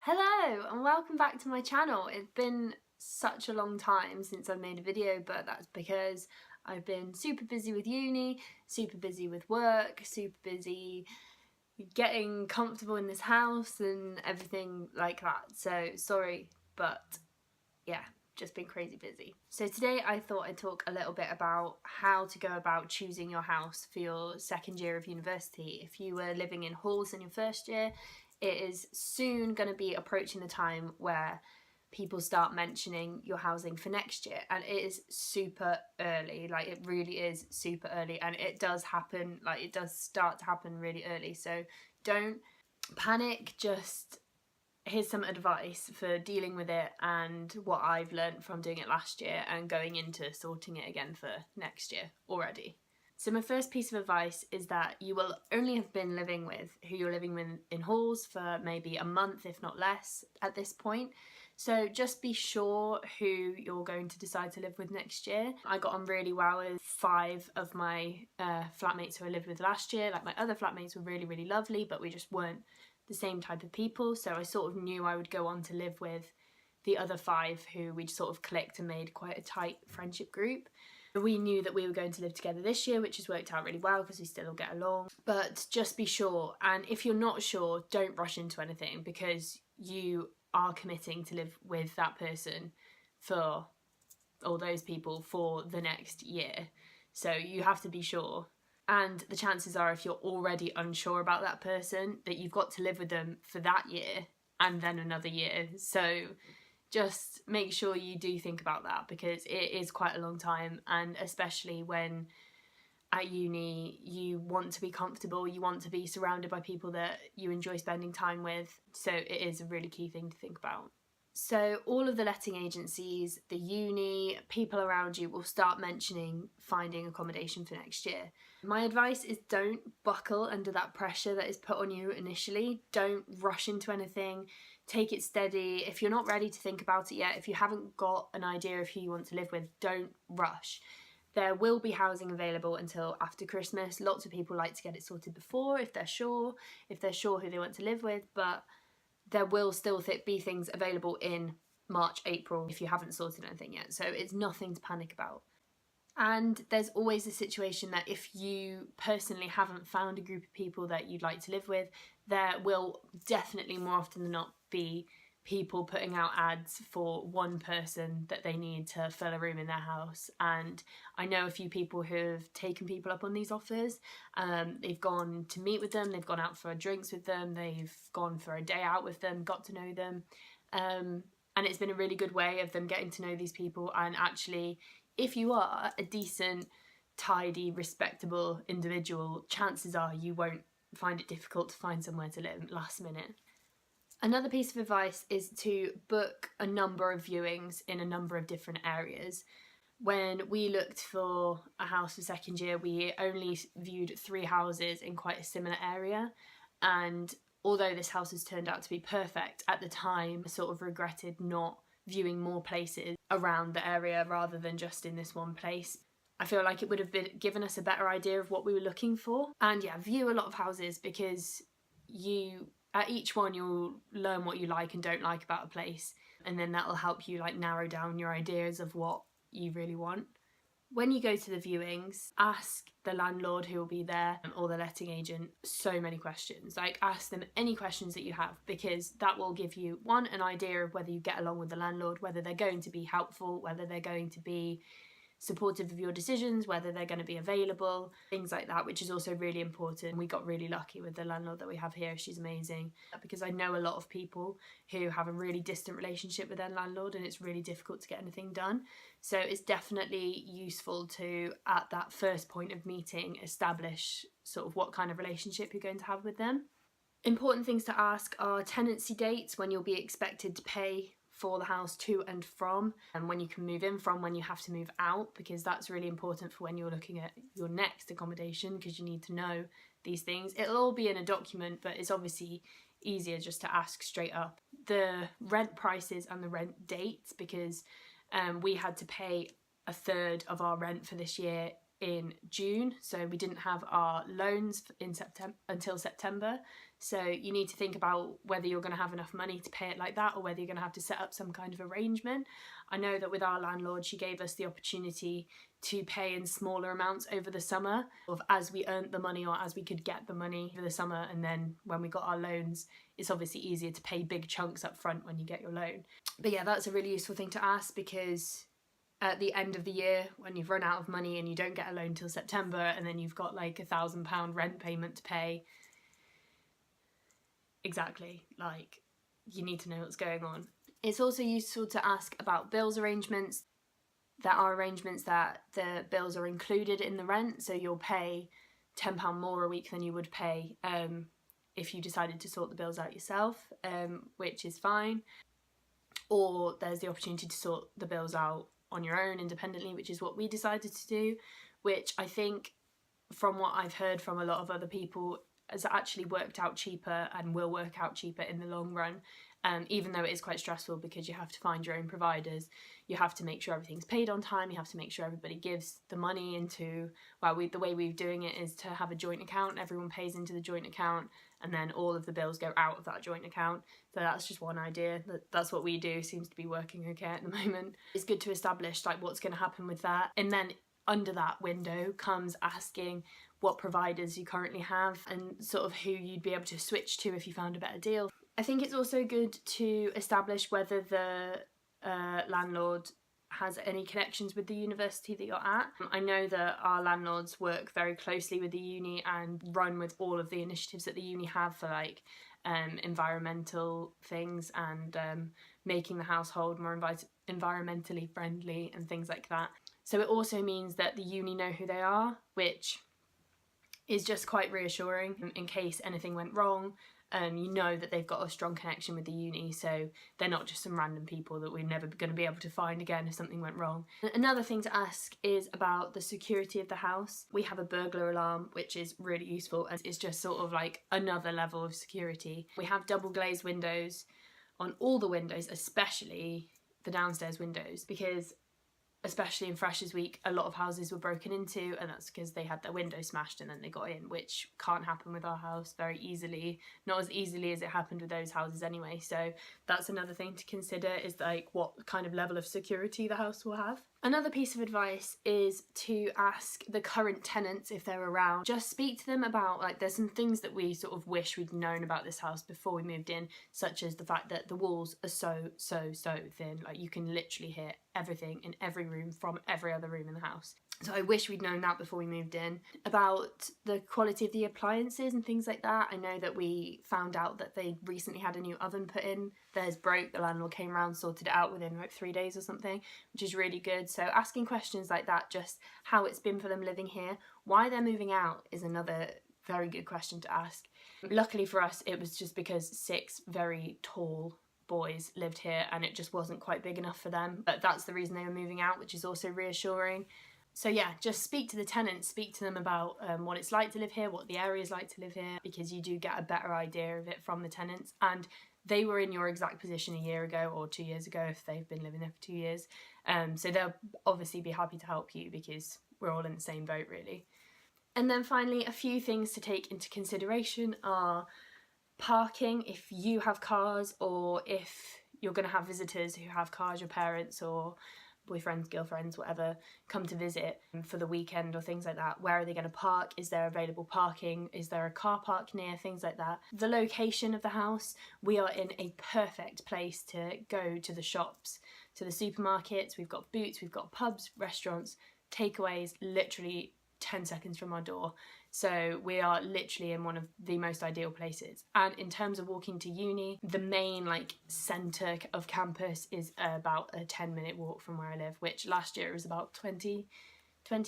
Hello and welcome back to my channel. It's been such a long time since I've made a video, but that's because I've been super busy with uni, super busy with work, super busy getting comfortable in this house and everything like that. So sorry, but yeah, just been crazy busy. So today I thought I'd talk a little bit about how to go about choosing your house for your second year of university. If you were living in halls in your first year, it is soon going to be approaching the time where people start mentioning your housing for next year, and it is super early. Like, it really is super early, and it does happen, like it does start to happen really early. So don't panic, just here's some advice for dealing with it and what I've learned from doing it last year and going into sorting it again for next year already. So my first piece of advice is that you will only have been living with who you're living with in halls for maybe a month, if not less, at this point. So just be sure who you're going to decide to live with next year. I got on really well with 5 of my flatmates who I lived with last year. Like, my other flatmates were really, really lovely, but we just weren't the same type of people. So I sort of knew I would go on to live with the other 5 who we'd sort of clicked and made quite a tight friendship group. We knew that we were going to live together this year, which has worked out really well because we still all get along. But just be sure, and if you're not sure, don't rush into anything, because you are committing to live with that person for, or those people, for the next year. So you have to be sure. And the chances are, if you're already unsure about that person, that you've got to live with them for that year and then another year. So just make sure you do think about that, because it is quite a long time, and especially when at uni you want to be comfortable, you want to be surrounded by people that you enjoy spending time with. So it is a really key thing to think about. So all of the letting agencies, the uni, people around you will start mentioning finding accommodation for next year. My advice is don't buckle under that pressure that is put on you initially. Don't rush into anything. Take it steady. If you're not ready to think about it yet, if you haven't got an idea of who you want to live with, don't rush. There will be housing available until after Christmas. Lots of people like to get it sorted before if they're sure who they want to live with, but there will still be things available in March, April if you haven't sorted anything yet. So it's nothing to panic about. And there's always a situation that if you personally haven't found a group of people that you'd like to live with, there will definitely more often than not be people putting out ads for one person that they need to fill a room in their house. And I know a few people who have taken people up on these offers. They've gone to meet with them, they've gone out for drinks with them, they've gone for a day out with them, got to know them. And it's been a really good way of them getting to know these people. And actually, if you are a decent, tidy, respectable individual, chances are you won't find it difficult to find somewhere to live last minute. Another piece of advice is to book a number of viewings in a number of different areas. When we looked for a house for second year, we only viewed 3 houses in quite a similar area, and although this house has turned out to be perfect, at the time I sort of regretted not viewing more places around the area rather than just in this one place. I feel like it would have given us a better idea of what we were looking for. And yeah, view a lot of houses, because at each one you'll learn what you like and don't like about a place, and then that'll help you like narrow down your ideas of what you really want. When you go to the viewings, ask the landlord who will be there or the letting agent so many questions. Like, ask them any questions that you have, because that will give you, one, an idea of whether you get along with the landlord, whether they're going to be helpful, whether they're going to be supportive of your decisions, whether they're going to be available, things like that, which is also really important. We got really lucky with the landlord that we have here. She's amazing, because I know a lot of people who have a really distant relationship with their landlord and it's really difficult to get anything done. So it's definitely useful to, at that first point of meeting, establish sort of what kind of relationship you're going to have with them. Important things to ask are tenancy dates, when you'll be expected to pay for the house to and from, and when you can move in from, when you have to move out, because that's really important for when you're looking at your next accommodation, because you need to know these things. It'll all be in a document, but it's obviously easier just to ask straight up. The rent prices and the rent dates, because we had to pay a third of our rent for this year in June, so we didn't have our loans in until September. So you need to think about whether you're going to have enough money to pay it like that, or whether you're going to have to set up some kind of arrangement. I know that with our landlord, she gave us the opportunity to pay in smaller amounts over the summer, of as we earned the money or as we could get the money over the summer. And then when we got our loans, it's obviously easier to pay big chunks up front when you get your loan. But yeah, that's a really useful thing to ask, because at the end of the year, when you've run out of money and you don't get a loan till September, and then you've got like £1,000 rent payment to pay, exactly, like, you need to know what's going on. It's also useful to ask about bills arrangements. There are arrangements that the bills are included in the rent, so you'll pay £10 more a week than you would pay if you decided to sort the bills out yourself, which is fine. Or there's the opportunity to sort the bills out on your own independently, which is what we decided to do, which I think, from what I've heard from a lot of other people, has actually worked out cheaper and will work out cheaper in the long run. Even though it is quite stressful, because you have to find your own providers, you have to make sure everything's paid on time, you have to make sure everybody gives the money into, well, the way we're doing it is to have a joint account. Everyone pays into the joint account, and then all of the bills go out of that joint account. So that's just one idea. That's what we do. Seems to be working okay at the moment. It's good to establish like what's going to happen with that, and then under that window comes asking what providers you currently have and sort of who you'd be able to switch to if you found a better deal. I think it's also good to establish whether the landlord has any connections with the university that you're at. I know that our landlords work very closely with the uni and run with all of the initiatives that the uni have for like environmental things and making the household more environmentally friendly and things like that. So it also means that the uni know who they are, which is just quite reassuring in case anything went wrong. You know that they've got a strong connection with the uni, so they're not just some random people that we're never going to be able to find again if something went wrong. Another thing to ask is about the security of the house. We have a burglar alarm, which is really useful, and it's just sort of like another level of security. We have double glazed windows on all the windows, especially the downstairs windows, because especially in Freshers Week, a lot of houses were broken into, and that's because they had their window smashed and then they got in, which can't happen with our house very easily. Not as easily as it happened with those houses anyway. So that's another thing to consider, is like what kind of level of security the house will have. Another piece of advice is to ask the current tenants if they're around. Just speak to them about, like, there's some things that we sort of wish we'd known about this house before we moved in, such as the fact that the walls are so thin. Like, you can literally hear everything in every room from every other room in the house. So I wish we'd known that before we moved in. About the quality of the appliances and things like that, I know that we found out that they recently had a new oven put in. Theirs broke, the landlord came around, sorted it out within like 3 days or something, which is really good. So asking questions like that, just how it's been for them living here, why they're moving out, is another very good question to ask. Luckily for us, it was just because 6 very tall boys lived here and it just wasn't quite big enough for them, but that's the reason they were moving out, which is also reassuring. So yeah, just speak to the tenants, speak to them about what it's like to live here, what the area is like to live here, because you do get a better idea of it from the tenants, and they were in your exact position a year ago or 2 years ago if they've been living there for 2 years. So they'll obviously be happy to help you, because we're all in the same boat really. And then finally, a few things to take into consideration are parking if you have cars, or if you're going to have visitors who have cars, your parents or boyfriends, girlfriends, whatever, come to visit for the weekend or things like that. Where are they going to park? Is there available parking? Is there a car park near? Things like that. The location of the house. We are in a perfect place to go to the shops, to the supermarkets. We've got Boots, we've got pubs, restaurants, takeaways, literally 10 seconds from our door. So we are literally in one of the most ideal places. And in terms of walking to uni, the main like centre of campus is about a 10-minute walk from where I live, which last year was about 20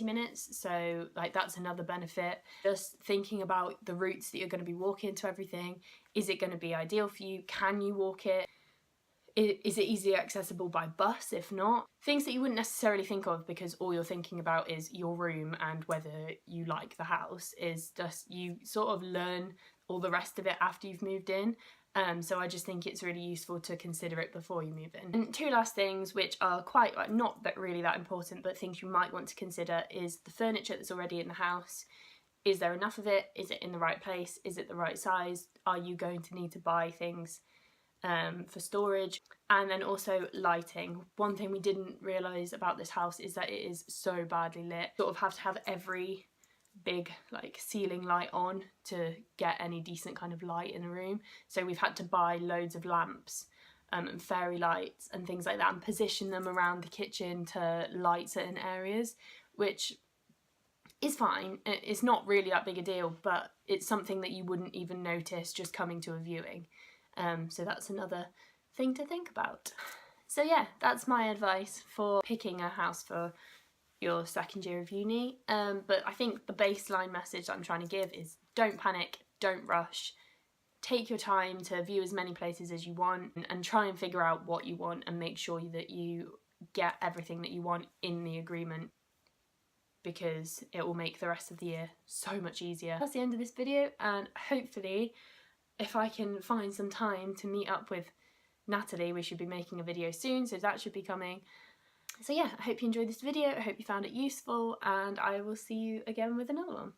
minutes. So like that's another benefit. Just thinking about the routes that you're going to be walking to everything. Is it going to be ideal for you? Can you walk it? Is it easily accessible by bus? If not, things that you wouldn't necessarily think of because all you're thinking about is your room and whether you like the house, is just you sort of learn all the rest of it after you've moved in. So I just think it's really useful to consider it before you move in. And 2 last things, which are quite not that really that important, but things you might want to consider, is the furniture that's already in the house. is there enough of it? Is it in the right place? Is it the right size? Are you going to need to buy things for storage? And then also lighting. One thing we didn't realise about this house is that it is so badly lit. Sort of have to have every big like ceiling light on to get any decent kind of light in a room. So we've had to buy loads of lamps and fairy lights and things like that, and position them around the kitchen to light certain areas, which is fine. It's not really that big a deal, but it's something that you wouldn't even notice just coming to a viewing. So that's another thing to think about. So yeah, that's my advice for picking a house for your second year of uni. But I think the baseline message that I'm trying to give is don't panic, don't rush. Take your time to view as many places as you want and try and figure out what you want and make sure that you get everything that you want in the agreement, because it will make the rest of the year so much easier. That's the end of this video, and hopefully if I can find some time to meet up with Natalie, we should be making a video soon, so that should be coming. So yeah, I hope you enjoyed this video, I hope you found it useful, and I will see you again with another one.